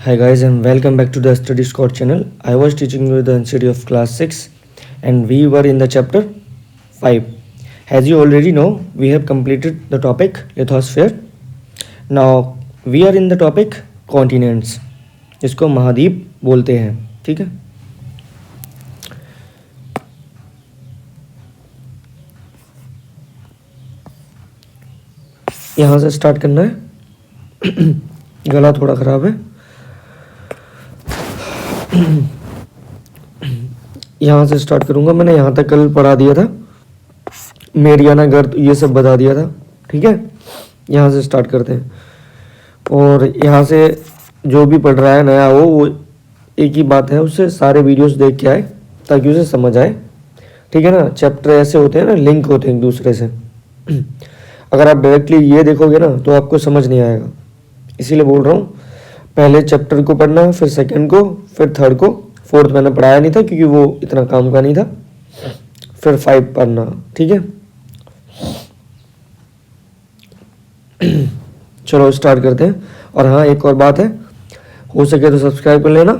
Hi guys and welcome back to the Study Squad channel. I was teaching you the NCERT of class 6 and we were in the chapter 5. As you already know, we have completed the topic lithosphere. Now we are in the topic continents, जिसको महाद्वीप बोलते हैं. ठीक है. यहाँ से start करना है. गला थोड़ा ख़राब है. यहाँ से स्टार्ट करूँगा. मैंने यहाँ तक कल पढ़ा दिया था. मेरियाना गर्त ये सब बता दिया था. ठीक है. यहाँ से स्टार्ट करते हैं और यहाँ से जो भी पढ़ रहा है नया वो एक ही बात है, उससे सारे वीडियोस देख के आए ताकि उसे समझ आए. ठीक है ना. चैप्टर ऐसे होते हैं ना, लिंक होते हैं एक दूसरे से. अगर आप डायरेक्टली ये देखोगे ना तो आपको समझ नहीं आएगा. इसीलिए बोल रहा हूँ पहले चैप्टर को पढ़ना, फिर सेकंड को, फिर थर्ड को. फोर्थ मैंने पढ़ाया नहीं था क्योंकि वो इतना काम का नहीं था. फिर 5 पढ़ना. ठीक है. चलो स्टार्ट करते हैं. और हाँ, एक और बात है, हो सके तो सब्सक्राइब कर लेना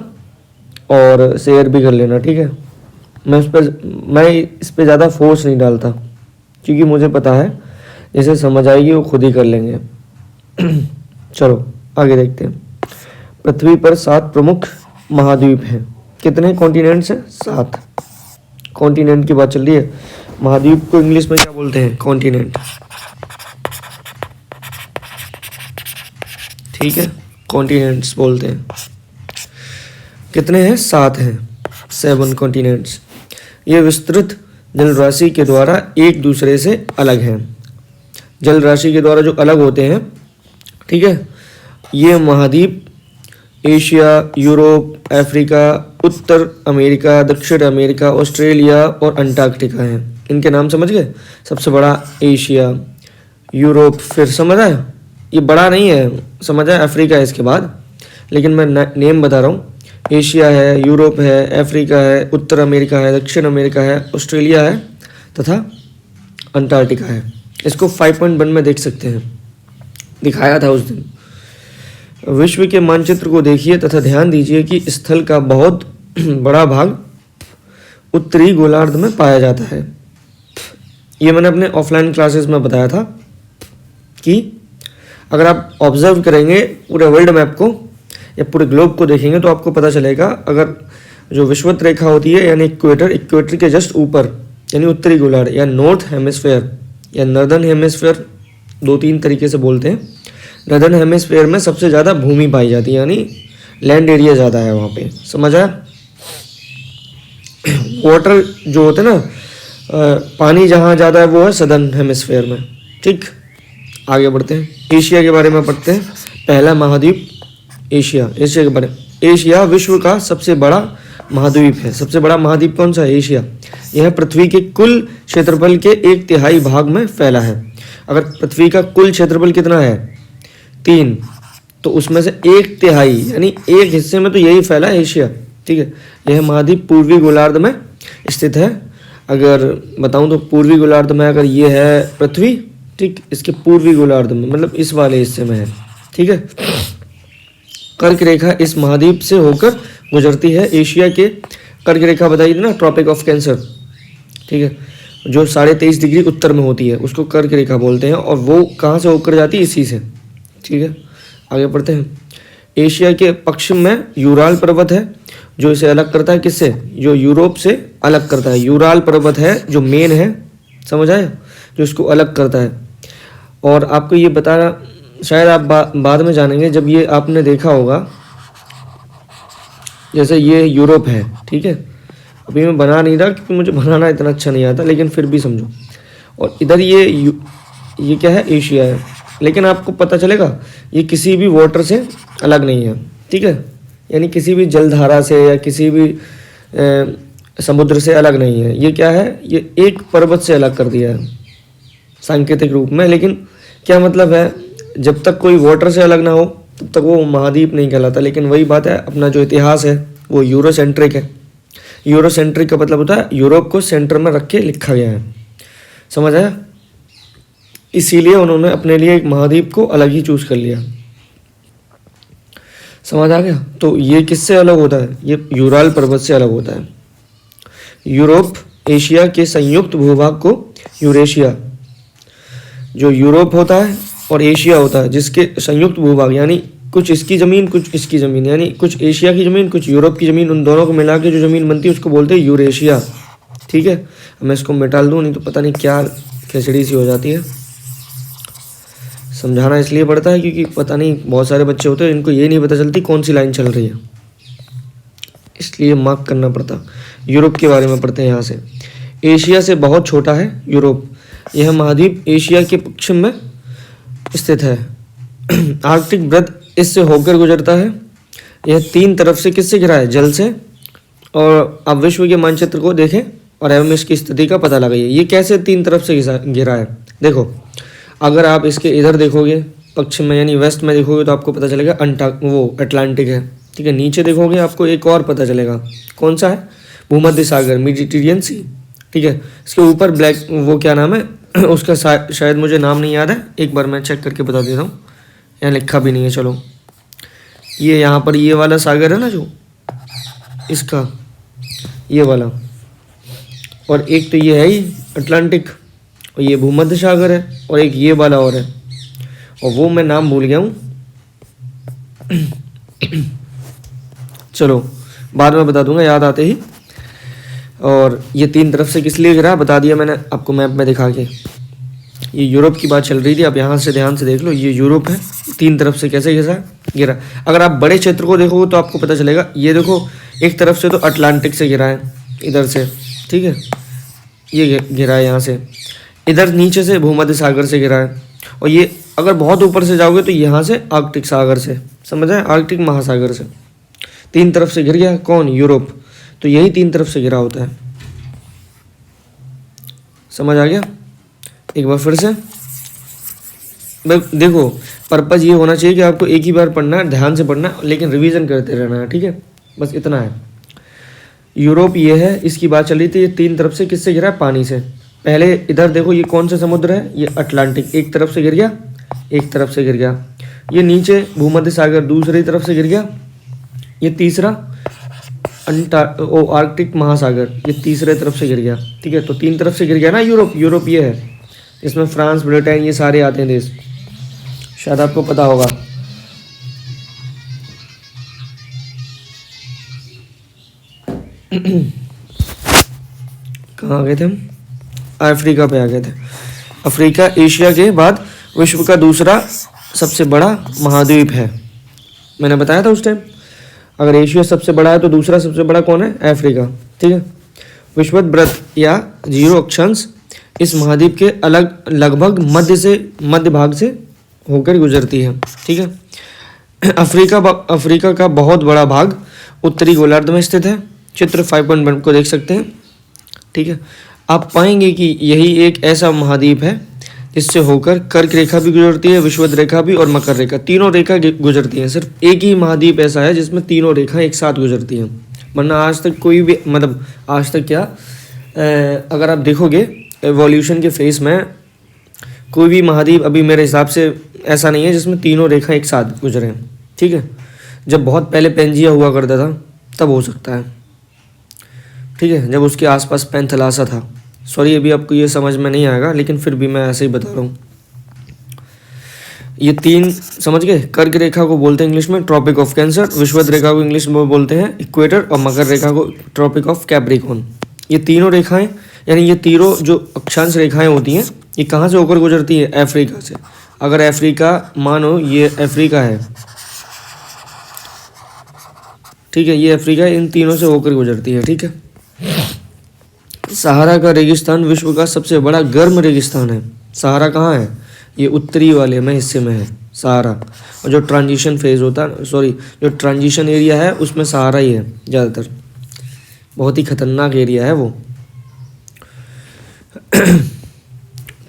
और शेयर भी कर लेना. ठीक है. मैं इस पर ज़्यादा फोर्स नहीं डालता क्योंकि मुझे पता है जिसे समझ आएगी वो खुद ही कर लेंगे. चलो आगे देखते हैं. पृथ्वी पर 7 प्रमुख महाद्वीप हैं. कितने कॉन्टिनेंट्स हैं? 7. कॉन्टिनेंट की बात चल रही है. महाद्वीप को इंग्लिश में क्या बोलते हैं? कॉन्टिनेंट. ठीक है. कॉन्टिनेंट्स बोलते हैं. कितने हैं? 7 हैं. 7 कॉन्टिनेंट्स. ये विस्तृत जल राशि के द्वारा एक दूसरे से अलग हैं. जल राशि के द्वारा जो अलग होते हैं, ठीक है, ये महाद्वीप एशिया, यूरोप, अफ्रीका, उत्तर अमेरिका, दक्षिण अमेरिका, ऑस्ट्रेलिया और अंटार्कटिका हैं. इनके नाम समझ गए. सबसे बड़ा एशिया, यूरोप, फिर समझ आया. ये बड़ा नहीं है, समझ आया. अफ्रीका है इसके बाद, लेकिन मैं नेम बता रहा हूँ. एशिया है, यूरोप है, अफ्रीका है, उत्तर अमेरिका है, दक्षिण अमेरिका है, ऑस्ट्रेलिया है तथा अंटार्कटिका है. इसको 5.1 में देख सकते हैं, दिखाया था उस दिन. विश्व के मानचित्र को देखिए तथा ध्यान दीजिए कि स्थल का बहुत बड़ा भाग उत्तरी गोलार्ध में पाया जाता है. ये मैंने अपने ऑफलाइन क्लासेस में बताया था कि अगर आप ऑब्जर्व करेंगे पूरे वर्ल्ड मैप को या पूरे ग्लोब को देखेंगे तो आपको पता चलेगा. अगर जो विषुवत रेखा होती है यानी इक्वेटर के जस्ट ऊपर यानी उत्तरी गोलार्ध या नॉर्थ हेमिस्फेयर या नॉर्दर्न हेमिस्फेयर, 2-3 तरीके से बोलते हैं. नॉर्दर्न हेमिस्फेयर में सबसे ज़्यादा भूमि पाई जाती है यानी लैंड एरिया ज़्यादा है वहाँ पे. समझ आया. वाटर जो होते हैं ना, पानी जहाँ ज़्यादा है वो है सदर्न हेमिस्फेयर में. ठीक. आगे बढ़ते हैं. एशिया के बारे में पढ़ते हैं. पहला महाद्वीप एशिया. एशिया के बारे में. एशिया विश्व का सबसे बड़ा महाद्वीप है. सबसे बड़ा महाद्वीप कौन सा है? एशिया. यह पृथ्वी के कुल क्षेत्रफल के 1/3 भाग में फैला है. अगर पृथ्वी का कुल क्षेत्रफल कितना है? 3, तो उसमें से 1/3 यानी एक हिस्से में तो यही फैला है एशिया. ठीक है. यह महाद्वीप पूर्वी गोलार्ध में स्थित है. अगर बताऊं तो पूर्वी गोलार्ध में अगर ये है पृथ्वी, ठीक, इसके पूर्वी गोलार्ध में मतलब इस वाले हिस्से में है. ठीक है. कर्क रेखा इस महाद्वीप से होकर गुजरती है. एशिया के कर्क रेखा बताई थी ना, ट्रॉपिक ऑफ कैंसर. ठीक है. जो 23.5 डिग्री उत्तर में होती है उसको कर्क रेखा बोलते हैं. और वो कहाँ से होकर जाती है? इसी से. ठीक है. आगे बढ़ते हैं. एशिया के पश्चिम में यूराल पर्वत है जो इसे अलग करता है. किससे? जो यूरोप से अलग करता है. यूराल पर्वत है जो मेन है. समझ आया. जो इसको अलग करता है. और आपको ये बताना शायद आप बाद में जानेंगे जब ये आपने देखा होगा. जैसे ये यूरोप है. ठीक है. अभी मैं बना नहीं रहा क्योंकि मुझे बनाना इतना अच्छा नहीं आता, लेकिन फिर भी समझो. और इधर ये क्या है? एशिया है. लेकिन आपको पता चलेगा ये किसी भी वाटर से अलग नहीं है. ठीक है. यानी किसी भी जलधारा से या किसी भी समुद्र से अलग नहीं है. ये क्या है? ये एक पर्वत से अलग कर दिया है सांकेतिक रूप में. लेकिन क्या मतलब है? जब तक कोई वाटर से अलग ना हो तब तक वो महाद्वीप नहीं कहलाता. लेकिन वही बात है, अपना जो इतिहास है वो यूरोसेंट्रिक है. यूरोसेंट्रिक का मतलब होता है यूरोप को सेंटर में रख के लिखा गया है. समझ आया. इसीलिए उन्होंने अपने लिए एक महाद्वीप को अलग ही चूज कर लिया. समझ आ गया। तो ये किससे अलग होता है, ये यूराल पर्वत से अलग होता है। यूरोप एशिया के संयुक्त भूभाग को यूरेशिया, जो यूरोप होता है और एशिया होता है जिसके संयुक्त भूभाग, यानी कुछ इसकी ज़मीन कुछ इसकी ज़मीन, यानी कुछ एशिया की ज़मीन कुछ यूरोप की ज़मीन, उन दोनों को मिला के जो ज़मीन बनती है उसको बोलते हैं यूरेशिया। ठीक है, मैं इसको मिटा दूँ नहीं तो पता नहीं क्या खिचड़ी सी हो जाती है। समझाना इसलिए पड़ता है क्योंकि पता नहीं बहुत सारे बच्चे होते हैं इनको ये नहीं पता चलती कौन सी लाइन चल रही है, इसलिए मार्क करना पड़ता। यूरोप के बारे में पढ़ते हैं यहाँ से। एशिया से बहुत छोटा है यूरोप, यह महाद्वीप एशिया के पश्चिम में स्थित है। आर्कटिक वृत्त इससे होकर गुजरता है। यह तीन तरफ से किससे घिरा है, जल से। और अब विश्व के मानचित्र को देखें और एवं इसकी स्थिति का पता लगाइए। ये कैसे तीन तरफ से घिरा है, देखो अगर आप इसके इधर देखोगे पश्चिम में यानी वेस्ट में देखोगे तो आपको पता चलेगा वो अटलांटिक है। ठीक है, नीचे देखोगे आपको एक और पता चलेगा, कौन सा है, भूमध्य सागर, मेडिटेरियन सी। ठीक है, इसके ऊपर ब्लैक वो क्या नाम है उसका शायद मुझे नाम नहीं याद है, एक बार मैं चेक करके बता देता हूँ, यहाँ लिखा भी नहीं है। चलो ये यहाँ पर ये वाला सागर है ना जो इसका, ये वाला, और एक तो ये है ही अटलांटिक और ये भूमध्य सागर है, और एक ये वाला और है, और वो मैं नाम भूल गया हूँ। चलो बाद में बता दूंगा याद आते ही। और ये तीन तरफ से किस लिए गिरा बता दिया मैंने आपको मैप में दिखा के। ये यूरोप की बात चल रही थी, अब यहाँ से ध्यान से देख लो, ये यूरोप है, तीन तरफ से कैसे गिरा। अगर आप बड़े क्षेत्र को देखोगे तो आपको पता चलेगा, ये देखो एक तरफ से तो अटलांटिक से गिरा है इधर से, ठीक है, ये गिरा है यहाँ से, इधर नीचे से भूमध्य सागर से गिरा है, और ये अगर बहुत ऊपर से जाओगे तो यहाँ से आर्कटिक सागर से, समझ आए, आर्कटिक महासागर से तीन तरफ से घिर गया कौन, यूरोप। तो यही तीन तरफ से घिरा होता है, समझ आ गया। एक बार फिर से देखो, पर्पज ये होना चाहिए कि आपको एक ही बार पढ़ना है, ध्यान से पढ़ना है, लेकिन रिवीजन करते रहना है, ठीक है, बस इतना है। यूरोप ये है, इसकी बात चल रही थी, ये तीन तरफ से किससे घिरा है, पानी से। पहले इधर देखो ये कौन सा समुद्र है, ये अटलांटिक एक तरफ से गिर गया, एक तरफ से गिर गया, ये नीचे भूमध्य सागर दूसरी तरफ से गिर गया, ये तीसरा आर्कटिक महासागर ये तीसरे तरफ से गिर गया। ठीक है, तो तीन तरफ से गिर गया ना यूरोप। यूरोप ये है, इसमें फ्रांस, ब्रिटेन ये सारे आते हैं देश, शायद आपको पता होगा। कहाँ आ गए थे हम, अफ्रीका पे आ गए थे। अफ्रीका एशिया के बाद विश्व का दूसरा सबसे बड़ा महाद्वीप है, मैंने बताया था उस टाइम। अगर एशिया सबसे बड़ा है तो दूसरा सबसे बड़ा कौन है, अफ्रीका। ठीक है, विषुवत वृत्त या जीरो अक्षांश इस महाद्वीप के अलग लगभग मध्य भाग से होकर गुजरती है। ठीक है, अफ्रीका का बहुत बड़ा भाग उत्तरी गोलार्ध में स्थित है। चित्र 5.1 को देख सकते हैं। ठीक है, आप पाएंगे कि यही एक ऐसा महाद्वीप है जिससे होकर कर्क रेखा भी गुजरती है, विषुवत रेखा भी और मकर रेखा, तीनों रेखा गुजरती हैं। सिर्फ एक ही महाद्वीप ऐसा है जिसमें तीनों रेखा एक साथ गुजरती हैं, वरना आज तक कोई भी, मतलब आज तक क्या, अगर आप देखोगे एवोल्यूशन के फेस में कोई भी महाद्वीप अभी मेरे हिसाब से ऐसा नहीं है जिसमें तीनों रेखा एक साथ गुजरे। ठीक है, जब बहुत पहले पेंजिया हुआ करता था तब हो सकता है। ठीक है, जब उसके आसपास पैंथलासा था। सॉरी अभी आपको ये समझ में नहीं आएगा, लेकिन फिर भी मैं ऐसे ही बता रहा हूँ। ये तीन समझ गए। कर्क रेखा को बोलते हैं इंग्लिश में ट्रॉपिक ऑफ कैंसर, विषुवत रेखा को इंग्लिश में बोलते हैं इक्वेटर, और मकर रेखा को ट्रॉपिक ऑफ कैप्रिकॉर्न। ये तीनों रेखाएं, यानी ये तीनों जो अक्षांश रेखाएं होती हैं, ये कहाँ से होकर गुजरती है, अफ्रीका से। अगर अफ्रीका मानो ये अफ्रीका है, ठीक है, ये अफ्रीका इन तीनों से होकर गुजरती है। ठीक है, सहारा का रेगिस्तान विश्व का सबसे बड़ा गर्म रेगिस्तान है। सहारा कहाँ है, ये उत्तरी वाले में हिस्से में है सहारा, और जो ट्रांजिशन फेज होता है, सॉरी जो ट्रांजिशन एरिया है उसमें सहारा ही है ज़्यादातर, बहुत ही खतरनाक एरिया है वो।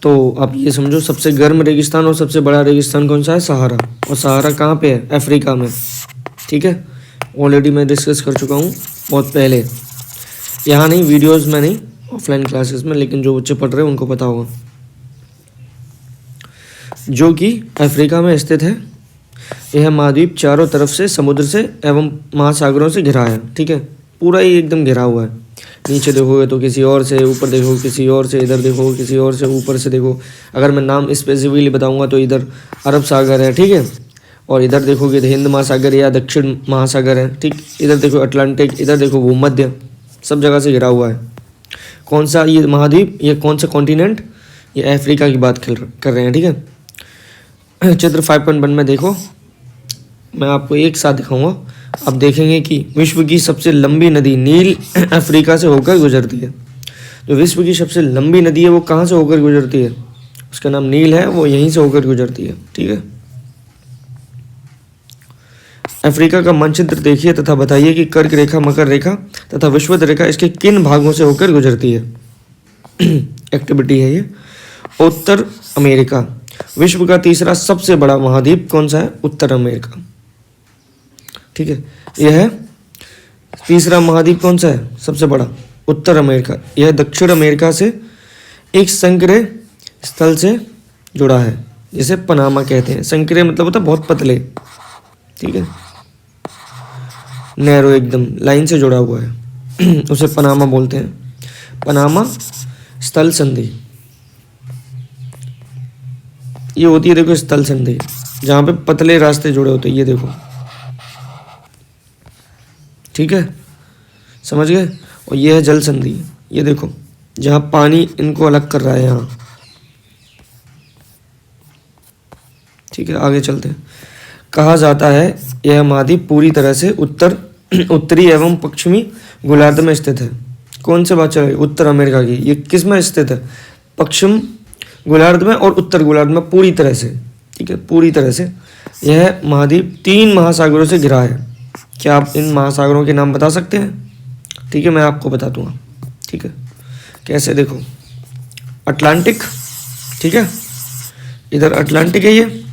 तो आप ये समझो सबसे गर्म रेगिस्तान और सबसे बड़ा रेगिस्तान कौन सा है, सहारा, और सहारा कहाँ पे है, अफ्रीका में। ठीक है, ऑलरेडी मैं डिस्कस कर चुका हूँ बहुत पहले, यहाँ नहीं, वीडियोस में नहीं, ऑफलाइन क्लासेस में, लेकिन जो बच्चे पढ़ रहे हैं उनको पता होगा, जो कि अफ्रीका में स्थित है। यह महाद्वीप चारों तरफ से समुद्र से एवं महासागरों से घिरा है, ठीक है, पूरा ही एकदम घिरा हुआ है। नीचे देखोगे तो किसी और से, ऊपर देखो किसी और से, इधर देखो किसी और से, ऊपर से देखो। अगर मैं नाम स्पेसिफिकली बताऊंगा तो इधर अरब सागर है, ठीक है, और इधर देखोगे तो हिंद महासागर या दक्षिण महासागर है, ठीक। इधर देखो अटलांटिक, इधर देखो भूमध्य, सब जगह से घिरा हुआ है। कौन सा ये महाद्वीप, ये कौन सा कॉन्टिनेंट, ये अफ्रीका की बात कर रहे हैं, ठीक है। चित्र 5.1 में देखो, मैं आपको एक साथ दिखाऊंगा। अब देखेंगे कि विश्व की सबसे लंबी नदी नील अफ्रीका से होकर गुजरती है। जो विश्व की सबसे लंबी नदी है वो कहाँ से होकर गुजरती है, उसका नाम नील है, वो यहीं से होकर गुजरती है, ठीक है। अफ्रीका का मानचित्र देखिए तथा बताइए कि कर्क रेखा, मकर रेखा तथा विषुवत रेखा इसके किन भागों से होकर गुजरती है। एक्टिविटी है ये। उत्तर अमेरिका, विश्व का तीसरा सबसे बड़ा महाद्वीप कौन सा है, उत्तर अमेरिका, ठीक है। यह है तीसरा महाद्वीप कौन सा है सबसे बड़ा, उत्तर अमेरिका। यह दक्षिण अमेरिका से एक संकरे स्थल से जुड़ा है, जिसे पनामा कहते हैं। संकरे मतलब होता है बहुत पतले, ठीक है, नैरो एकदम लाइन से जुड़ा हुआ है उसे पनामा बोलते हैं। पनामा स्थल संधि ये होती है, देखो स्थल संधि जहाँ पे पतले रास्ते जुड़े होते हैं, ये देखो, ठीक है, समझ गए। और ये है जल संधि, ये देखो जहाँ पानी इनको अलग कर रहा है यहाँ, ठीक है। आगे चलते हैं। कहा जाता है यह महाद्वीप पूरी तरह से उत्तरी एवं पश्चिमी गोलार्ध में स्थित है। कौन से बात चल रही है, उत्तर अमेरिका की। ये किस में स्थित है, पश्चिम गोलार्ध में और उत्तर गोलार्ध में पूरी तरह से, ठीक है, पूरी तरह से। यह महाद्वीप 3 महासागरों से घिरा है। क्या आप इन महासागरों के नाम बता सकते हैं, ठीक है, मैं आपको बता दूंगा, ठीक है। कैसे, देखो अटलांटिक, ठीक है, इधर अटलांटिक है ये,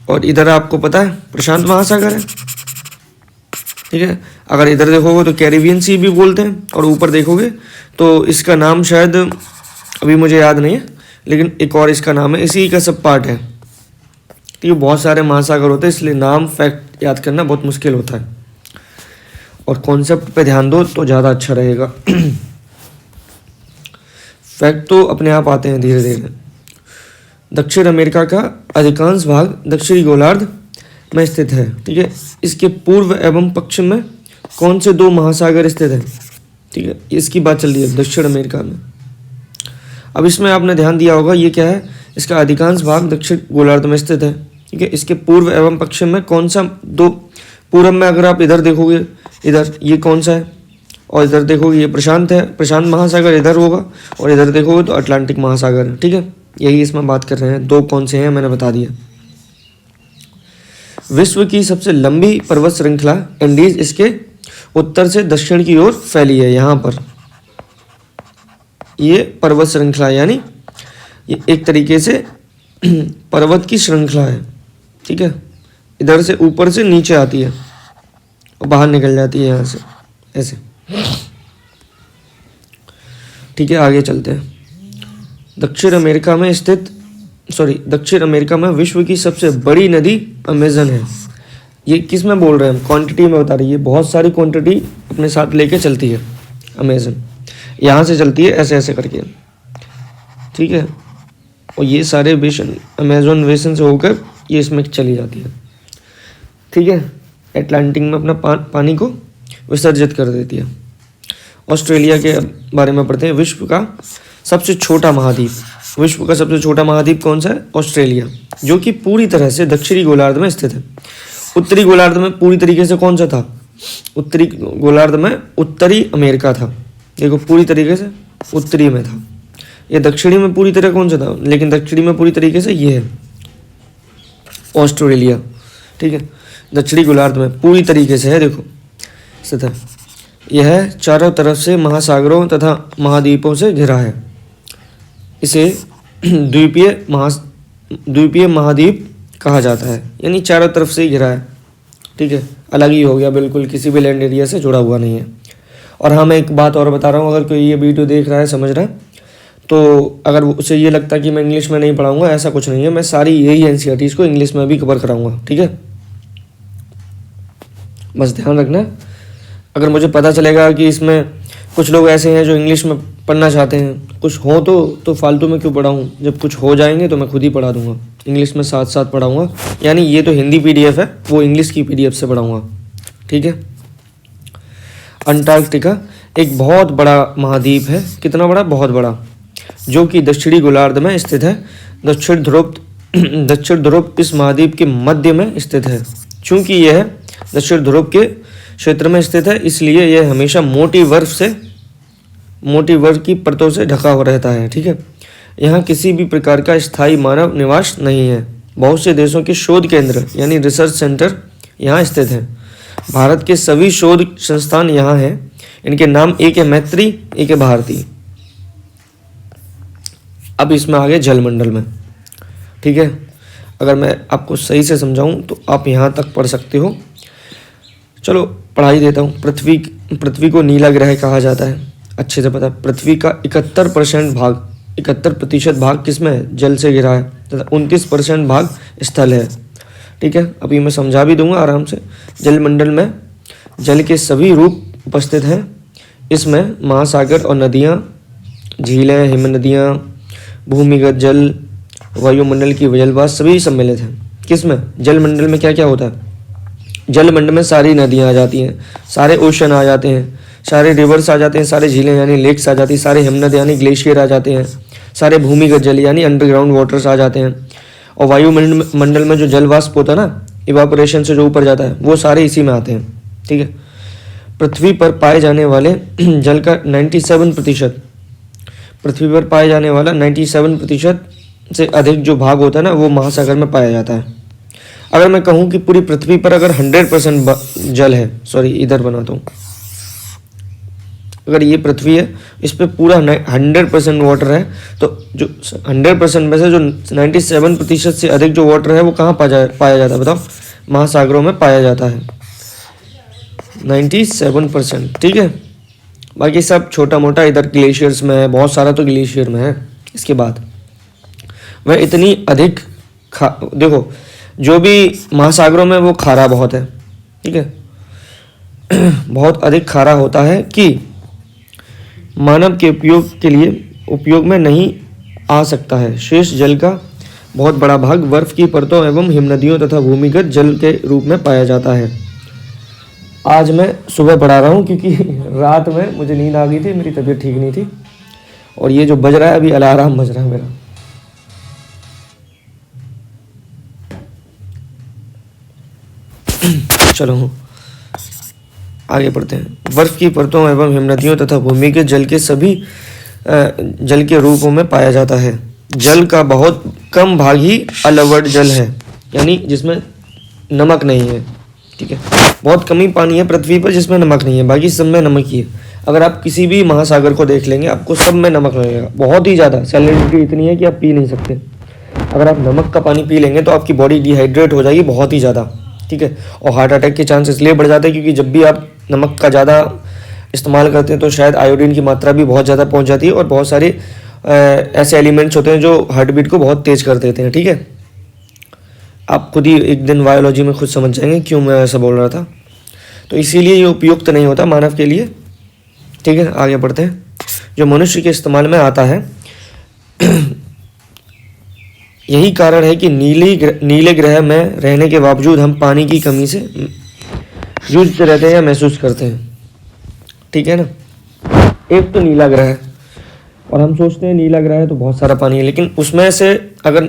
और इधर आपको पता है प्रशांत महासागर है, ठीक है। अगर इधर देखोगे तो कैरिबियन सी भी बोलते हैं, और ऊपर देखोगे तो इसका नाम शायद अभी मुझे याद नहीं है, लेकिन एक और इसका नाम है, इसी का सब पार्ट है, ठीक है। बहुत सारे महासागर होते हैं, इसलिए नाम फैक्ट याद करना बहुत मुश्किल होता है, और कॉन्सेप्ट पे ध्यान दो तो ज़्यादा अच्छा रहेगा। फैक्ट तो अपने आप आते हैं धीरे धीरे। दक्षिण अमेरिका का अधिकांश भाग दक्षिणी गोलार्ध में स्थित है, ठीक है। इसके पूर्व एवं पश्चिम में कौन से 2 महासागर स्थित हैं, ठीक है, इसकी बात चल रही है दक्षिण अमेरिका में। अब इसमें आपने ध्यान दिया होगा, ये क्या है, इसका अधिकांश भाग दक्षिण गोलार्ध में स्थित है, ठीक है। इसके पूर्व एवं पश्चिम में कौन सा 2, पूर्व में अगर आप इधर देखोगे, इधर ये कौन सा है, और इधर देखोगे ये प्रशांत है, प्रशांत महासागर इधर होगा, और इधर देखोगे तो अटलांटिक महासागर है, ठीक है। यही इसमें बात कर रहे हैं। 2 कौन से हैं मैंने बता दिया। विश्व की सबसे लंबी पर्वत श्रृंखला एंडीज इसके उत्तर से दक्षिण की ओर फैली है। यहाँ पर ये पर्वत श्रृंखला, यानी ये एक तरीके से पर्वत की श्रृंखला है, ठीक है। इधर से ऊपर से नीचे आती है और बाहर निकल जाती है यहाँ से, ऐसे, ठीक है। आगे चलते हैं। दक्षिण अमेरिका में विश्व की सबसे बड़ी नदी अमेजन है। ये किस में बोल रहे हैं हम, क्वांटिटी में बता रही है, बहुत सारी क्वांटिटी अपने साथ लेके चलती है अमेजन, यहाँ से चलती है ऐसे ऐसे करके, ठीक है। और ये सारे बेसन अमेजन बेसन से होकर ये इसमें चली जाती है, ठीक है। अटलांटिक में अपना पानी को विसर्जित कर देती है। ऑस्ट्रेलिया के बारे में पढ़ते हैं। विश्व का सबसे छोटा महाद्वीप कौन सा है, ऑस्ट्रेलिया, जो कि पूरी तरह से दक्षिणी गोलार्ध में स्थित है। उत्तरी गोलार्ध में पूरी तरीके से कौन सा था, उत्तरी गोलार्ध में उत्तरी अमेरिका था, देखो पूरी तरीके से उत्तरी में था। ये दक्षिणी में पूरी तरह कौन सा था, लेकिन दक्षिणी में पूरी तरीके से ये है ऑस्ट्रेलिया, ठीक है। दक्षिणी गोलार्ध में पूरी तरीके से है, देखो स्थित है। यह चारों तरफ से महासागरों तथा महाद्वीपों से घिरा है। इसे द्वीपीय महाद्वीप कहा जाता है, यानी चारों तरफ से ही घिरा है, ठीक है। अलग ही हो गया, बिल्कुल किसी भी लैंड एरिया से जुड़ा हुआ नहीं है। और हाँ, मैं एक बात और बता रहा हूँ, अगर कोई ये वीडियो देख रहा है, समझ रहा है, तो अगर उसे ये लगता कि मैं इंग्लिश में नहीं पढ़ाऊँगा, ऐसा कुछ नहीं है, मैं सारी यही एनसीईआरटीज़ को इंग्लिश में भी कवर कराऊँगा, ठीक है। बस ध्यान रखना, अगर मुझे पता चलेगा कि इसमें कुछ लोग ऐसे हैं जो इंग्लिश में पढ़ना चाहते हैं, कुछ हो तो फालतू में क्यों पढ़ाऊँ, जब कुछ हो जाएंगे तो मैं खुद ही पढ़ा दूँगा, इंग्लिश में साथ साथ पढ़ाऊँगा। यानी ये तो हिंदी पीडीएफ है, वो इंग्लिश की पीडीएफ से पढ़ाऊँगा, ठीक है। अंटार्कटिका एक बहुत बड़ा महाद्वीप है, कितना बड़ा, बहुत बड़ा, जो कि दक्षिणी गोलार्ध में स्थित है। दक्षिण दक्षिण ध्रुव इस महाद्वीप के मध्य में स्थित है। चूंकि यह दक्षिण ध्रुव के क्षेत्र में स्थित है, इसलिए यह हमेशा मोटी बर्फ की परतों से ढका हुआ रहता है, ठीक है। यहाँ किसी भी प्रकार का स्थायी मानव निवास नहीं है। बहुत से देशों के शोध केंद्र यानी रिसर्च सेंटर यहाँ स्थित हैं। भारत के सभी शोध संस्थान यहाँ हैं। इनके नाम, एक है मैत्री, एक है भारती। अब इसमें आगे जलमंडल में, ठीक है। अगर मैं आपको सही से समझाऊं तो आप यहाँ तक पढ़ सकते हो। चलो पढ़ा ही देता हूँ। पृथ्वी को नीला ग्रह कहा जाता है, अच्छे से पता। पृथ्वी का 71% भाग किसमें है, जल से घिरा है, तथा 29% भाग स्थल है, ठीक है। अभी मैं समझा भी दूंगा आराम से। जलमंडल में जल के सभी रूप उपस्थित हैं। इसमें महासागर और नदियाँ, झीलें, हिमनदियाँ, भूमिगत जल, वायुमंडल की जलवाष्प सभी सम्मिलित हैं। किसमें, जलमंडल में क्या क्या होता है। जलमंडल में सारी नदियाँ आ जाती हैं, सारे ओशन आ जाते हैं, सारे रिवर्स आ जाते हैं, सारे झीलें यानी लेक्स आ जाती हैं, सारे हिमनद यानी ग्लेशियर आ जाते हैं, सारे भूमिगत जल यानी अंडरग्राउंड वाटर्स आ जाते हैं। और वायुमंडल में जो जल वाष्प होता है ना, इवापोरेशन से जो ऊपर जाता है, वो सारे इसी में आते हैं, ठीक है। पृथ्वी पर पाए जाने वाले जल का 97%, पृथ्वी पर पाए जाने वाला 97% से अधिक जो भाग होता है ना, वो महासागर में पाया जाता है। अगर मैं कहूँ कि पूरी पृथ्वी पर अगर 100% जल है, सॉरी इधर बनाता हूँ, अगर ये पृथ्वी है, इस पर पूरा 100% वाटर है, तो जो 100% में से जो 97% से अधिक जो वाटर है वो कहाँ पाया जाता है, बताओ। महासागरों में पाया जाता है 97%, ठीक है। बाकी सब छोटा मोटा इधर ग्लेशियर्स में है, बहुत सारा तो ग्लेशियर में है। इसके बाद वह इतनी अधिक देखो, जो भी महासागरों में वो खारा बहुत है, ठीक है, बहुत अधिक खारा होता है कि मानव के उपयोग में नहीं आ सकता है। शेष जल का बहुत बड़ा भाग बर्फ की परतों एवं हिमनदियों तथा भूमिगत जल के रूप में पाया जाता है। आज मैं सुबह पढ़ा रहा हूँ क्योंकि रात में मुझे नींद आ गई थी, मेरी तबीयत ठीक नहीं थी, और ये जो बज रहा है अभी अलार्म बज रहा है मेरा। चलो आगे बढ़ते हैं। बर्फ की परतों एवं हिमनदियों तथा भूमिगत जल के सभी जल के रूपों में पाया जाता है। जल का बहुत कम भाग ही अलवड जल है, यानी जिसमें नमक नहीं है, ठीक है। बहुत कम ही पानी है पृथ्वी पर जिसमें नमक नहीं है, बाकी सब में नमक ही है। अगर आप किसी भी महासागर को देख लेंगे, आपको सब में नमक लगेगा, बहुत ही ज़्यादा। सैलिनिटी इतनी है कि आप पी नहीं सकते। अगर आप नमक का पानी पी लेंगे तो आपकी बॉडी डिहाइड्रेट हो जाएगी बहुत ही ज़्यादा, ठीक है। और हार्ट अटैक के चांस इसलिए बढ़ जाते हैं क्योंकि जब भी आप नमक का ज़्यादा इस्तेमाल करते हैं तो शायद आयोडीन की मात्रा भी बहुत ज़्यादा पहुंच जाती है, और बहुत सारे ऐसे एलिमेंट्स होते हैं जो हार्ट बीट को बहुत तेज़ कर देते हैं, ठीक है। आप खुद ही एक दिन बायोलॉजी में खुद समझ जाएंगे क्यों मैं ऐसा बोल रहा था। तो इसीलिए ये उपयुक्त नहीं होता मानव के लिए, ठीक है। आगे बढ़ते हैं। जो मनुष्य के इस्तेमाल में आता है, यही कारण है कि नीले ग्रह में रहने के बावजूद हम पानी की कमी से जूझते रहते हैं या महसूस करते हैं, ठीक है ना। एक तो नीला ग्रह है, और हम सोचते हैं नीला ग्रह है तो बहुत सारा पानी है, लेकिन उसमें से अगर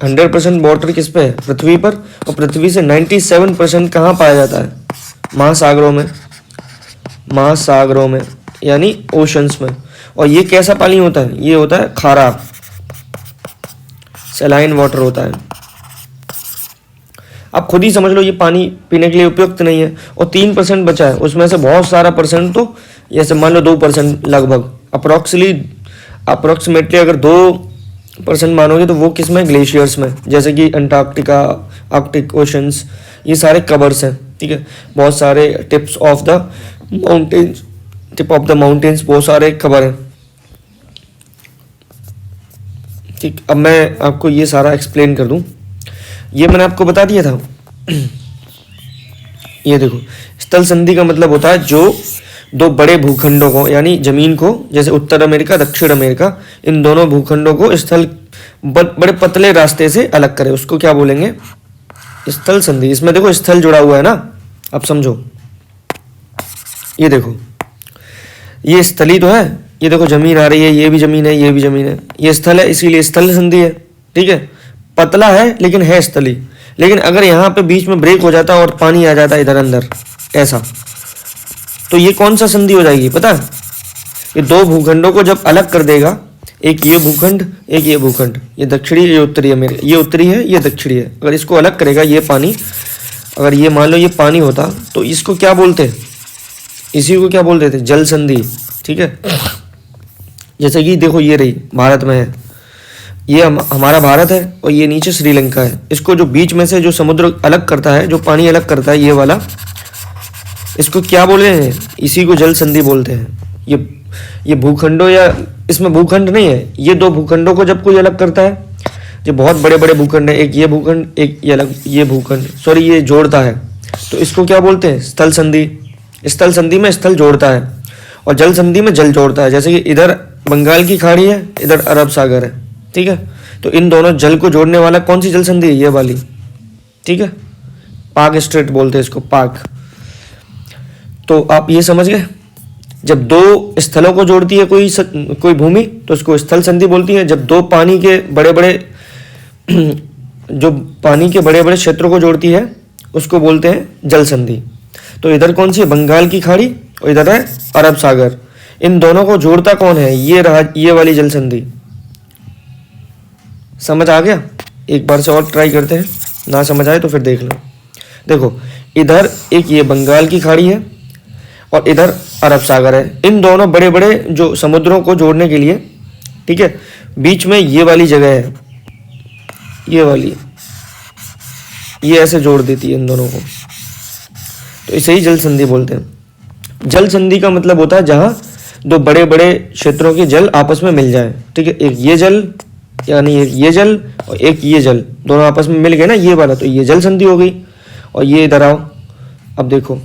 100% वाटर किस पे है, पृथ्वी पर। और पृथ्वी से 97% कहाँ पाया जाता है, महासागरों में यानी ओशंस में। और ये कैसा पानी होता है, ये होता है खारा, सलाइन वाटर होता है। आप खुद ही समझ लो ये पानी पीने के लिए उपयुक्त नहीं है। और 3% बचा है, उसमें से बहुत सारा परसेंट तो जैसे मान लो 2% लगभग अप्रोक्सीमेटली अगर 2% मानोगे तो वो किस में, ग्लेशियर्स में, जैसे कि अंटार्कटिका, आर्कटिक ओशंस, ये सारे कवर्स हैं, ठीक है। बहुत सारे टिप ऑफ द माउंटेन्स बहुत सारे कवर हैं। ठीक, अब मैं आपको ये सारा एक्सप्लेन कर दूं। ये मैंने आपको बता दिया था। ये देखो, स्थल संधि का मतलब होता है जो दो बड़े भूखंडों को, यानी जमीन को, जैसे उत्तर अमेरिका दक्षिण अमेरिका, इन दोनों भूखंडों को स्थल बड़े पतले रास्ते से अलग करे, उसको क्या बोलेंगे? स्थल संधि। इसमें देखो स्थल जुड़ा हुआ है ना, अब समझो। ये देखो, ये स्थली तो है, ये देखो जमीन आ रही है, ये भी जमीन है, ये भी जमीन है, ये स्थल है, इसीलिए स्थल संधि है। ठीक है, पतला है लेकिन है स्थली। लेकिन अगर यहाँ पे बीच में ब्रेक हो जाता और पानी आ जाता इधर अंदर ऐसा, तो ये कौन सा संधि हो जाएगी पता है? ये दो भूखंडों को जब अलग कर देगा, एक ये भूखंड एक ये भूखंड, ये दक्षिणी ये उत्तरी अमेरिका, ये उत्तरी है ये दक्षिणी है, अगर इसको अलग करेगा ये पानी, अगर ये मान लो ये पानी होता तो इसको क्या बोलते? इसी को क्या बोलते थे? जल संधि। ठीक है, जैसे कि देखो ये रही भारत में है, ये हमारा भारत है और ये नीचे श्रीलंका है। इसको जो बीच में से जो समुद्र अलग करता है, जो पानी अलग करता है, ये वाला, इसको क्या बोले हैं? इसी को जल संधि बोलते हैं। ये भूखंडों, या इसमें भूखंड नहीं है, ये दो भूखंडों को जब कोई अलग करता है, जो बहुत बड़े बड़े भूखंड है, एक ये भूखंड एक ये अलग, ये भूखंड सॉरी ये जोड़ता है, तो इसको क्या बोलते हैं? स्थल संधि। स्थल संधि में स्थल जोड़ता है और जल संधि में जल जोड़ता है। जैसे कि इधर बंगाल की खाड़ी है, इधर अरब सागर है। ठीक है, तो इन दोनों जल को जोड़ने वाला कौन सी जल संधि है? ये वाली। ठीक है, पाक स्ट्रेट बोलते हैं इसको, पाक। तो आप ये समझ गए, जब दो स्थलों को जोड़ती है कोई भूमि तो उसको स्थल संधि बोलती है। जब दो पानी के बड़े बड़े जो पानी के बड़े बड़े क्षेत्रों को जोड़ती है उसको बोलते हैं जल संधि। तो इधर कौन सी है? बंगाल की खाड़ी और इधर है अरब सागर। इन दोनों को जोड़ता कौन है? ये रहा, ये वाली जल संधि। समझ आ गया? एक बार से और ट्राई करते हैं, ना समझ आए तो फिर देख लो। देखो, इधर एक ये बंगाल की खाड़ी है और इधर अरब सागर है। इन दोनों बड़े बड़े जो समुद्रों को जोड़ने के लिए, ठीक है, बीच में ये वाली जगह है, ये वाली, ये ऐसे जोड़ देती है इन दोनों को, तो इसे ही जल संधि बोलते हैं। जल संधि का मतलब होता है जहां दो बड़े बड़े क्षेत्रों के जल आपस में मिल जाए। ठीक है, एक ये जल, यानी एक ये जल और एक ये जल, दोनों आपस में मिल गए ना, ये वाला, तो ये जल संधि हो गई। और ये इधर आओ, अब देखो,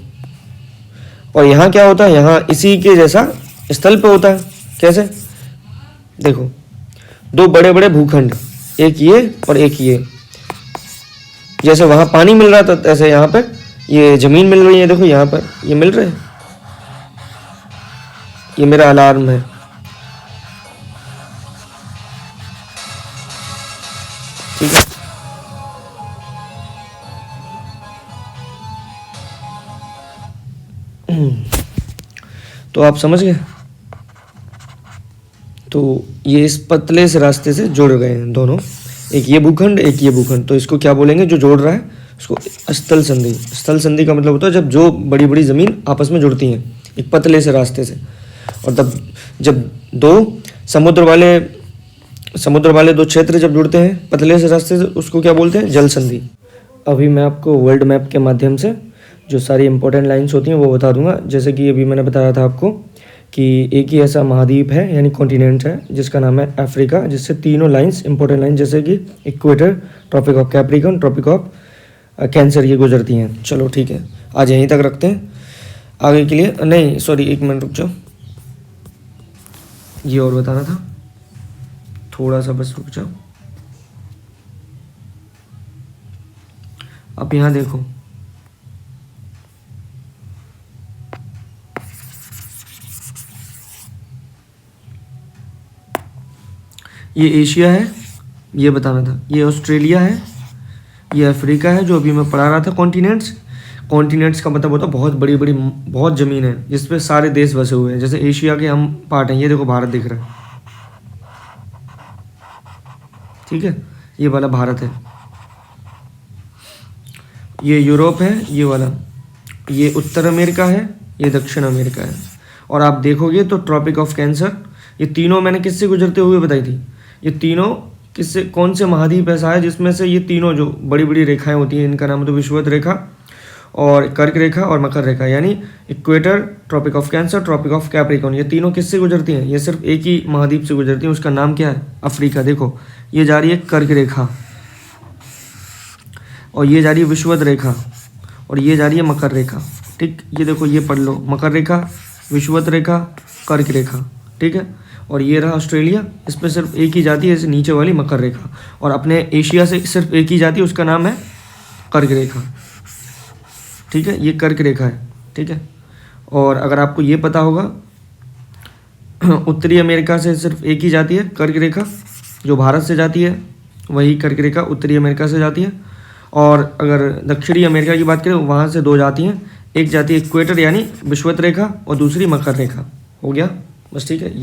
और यहाँ क्या होता है? यहाँ इसी के जैसा स्थल पे होता है। कैसे? देखो, दो बड़े बड़े भूखंड, एक ये और एक ये, जैसे वहां पानी मिल रहा था ऐसे यहाँ पर ये जमीन मिल रही है। देखो यहाँ पर ये मिल रहे हैं, ये मेरा अलार्म है। ठीक है, तो आप समझ गए। तो ये इस पतले से रास्ते से जुड़ गए हैं दोनों, एक ये भूखंड एक ये भूखंड, तो इसको क्या बोलेंगे? जो जोड़ रहा है उसको स्थल संधि। स्थल संधि का मतलब होता है जब जो बड़ी बड़ी जमीन आपस में जुड़ती हैं एक पतले से रास्ते से, और तब जब दो समुद्र वाले दो क्षेत्र जब जुड़ते हैं पतले से रास्ते से, उसको क्या बोलते हैं? जल संधि। अभी मैं आपको वर्ल्ड मैप के माध्यम से जो सारी इंपॉर्टेंट लाइंस होती हैं वो बता दूंगा। जैसे कि अभी मैंने बताया था आपको कि एक ही ऐसा महाद्वीप है, यानी कॉन्टिनेंट है, जिसका नाम है अफ्रीका, जिससे तीनों लाइंस, इंपॉर्टेंट लाइन, जैसे कि equator, tropic of Capricorn, tropic of Cancer, ये गुजरती हैं। चलो ठीक है, आज यहीं तक रखते हैं। आगे के लिए नहीं, सॉरी, एक मिनट रुक जाओ, ये और बताना था, थोड़ा सा बस रुक जाओ। अब यहाँ देखो, ये एशिया है, ये बताना था, ये ऑस्ट्रेलिया है, ये अफ्रीका है, जो अभी मैं पढ़ा रहा था कॉन्टिनेंट्स का मतलब होता है बहुत बड़ी बड़ी बहुत ज़मीन है जिस पे सारे देश बसे हुए हैं। जैसे एशिया के हम पार्ट हैं, ये देखो भारत दिख रहा है, ठीक है, ये वाला भारत है, ये यूरोप है, ये वाला, ये उत्तर अमेरिका है, ये दक्षिण अमेरिका है। और आप देखोगे तो ट्रॉपिक ऑफ कैंसर, ये तीनों मैंने किससे गुजरते हुए बताई थी? ये तीनों किससे, कौन से महाद्वीप ऐसा है जिसमें से ये तीनों जो बड़ी बड़ी रेखाएं होती हैं, इनका नाम तो विषुवत रेखा और कर्क रेखा और मकर रेखा, यानी equator, tropic of Cancer, tropic of Capricorn, ये तीनों किससे गुजरती हैं? ये सिर्फ एक ही महाद्वीप से गुजरती हैं, उसका नाम क्या है? अफ्रीका। देखो ये जा रही है कर्क रेखा, और ये जा रही है विषुवत रेखा, और ये जा रही है मकर रेखा। ठीक, ये देखो ये पढ़ लो, मकर रेखा, विषुवत रेखा, कर्क रेखा। ठीक है, और ये रहा ऑस्ट्रेलिया, इस पर सिर्फ एक ही जाती है, इस नीचे वाली मकर रेखा। और अपने एशिया से सिर्फ एक ही जाती है, उसका नाम है कर्क रेखा। ठीक है, ये कर्क रेखा है। ठीक है, और अगर आपको ये पता होगा उत्तरी अमेरिका से सिर्फ एक ही जाती है कर्क रेखा, जो भारत से जाती है वही कर्क रेखा उत्तरी अमेरिका से जाती है। और अगर दक्षिणी अमेरिका की बात करें वहाँ से दो जाती हैं, एक जाती है इक्वेटर यानी विषुवत रेखा, और दूसरी मकर रेखा। हो गया बस। ठीक है,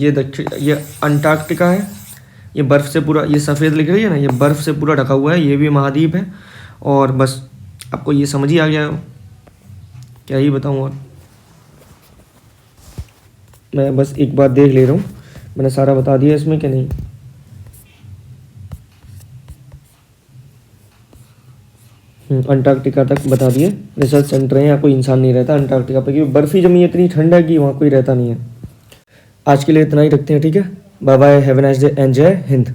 ये अंटार्कटिका है, ये बर्फ़ से पूरा, ये सफ़ेद लिख रही है ना, ये बर्फ़ से पूरा ढका हुआ है, ये भी महाद्वीप है। और बस आपको ये समझ ही आ गया हो, क्या ही बताऊँ। और मैं बस एक बार देख ले रहा हूँ मैंने सारा बता दिया इसमें कि नहीं। अंटार्कटिका तक बता दिए, रिसर्च सेंटर है, यहाँ कोई इंसान नहीं रहता अंटार्कटिका पे, क्योंकि बर्फ़ ही जमी इतनी ठंड है कि वहाँ कोई रहता नहीं है। आज के लिए इतना ही रखते हैं। ठीक है, bye bye, have a nice day and जय हिंद।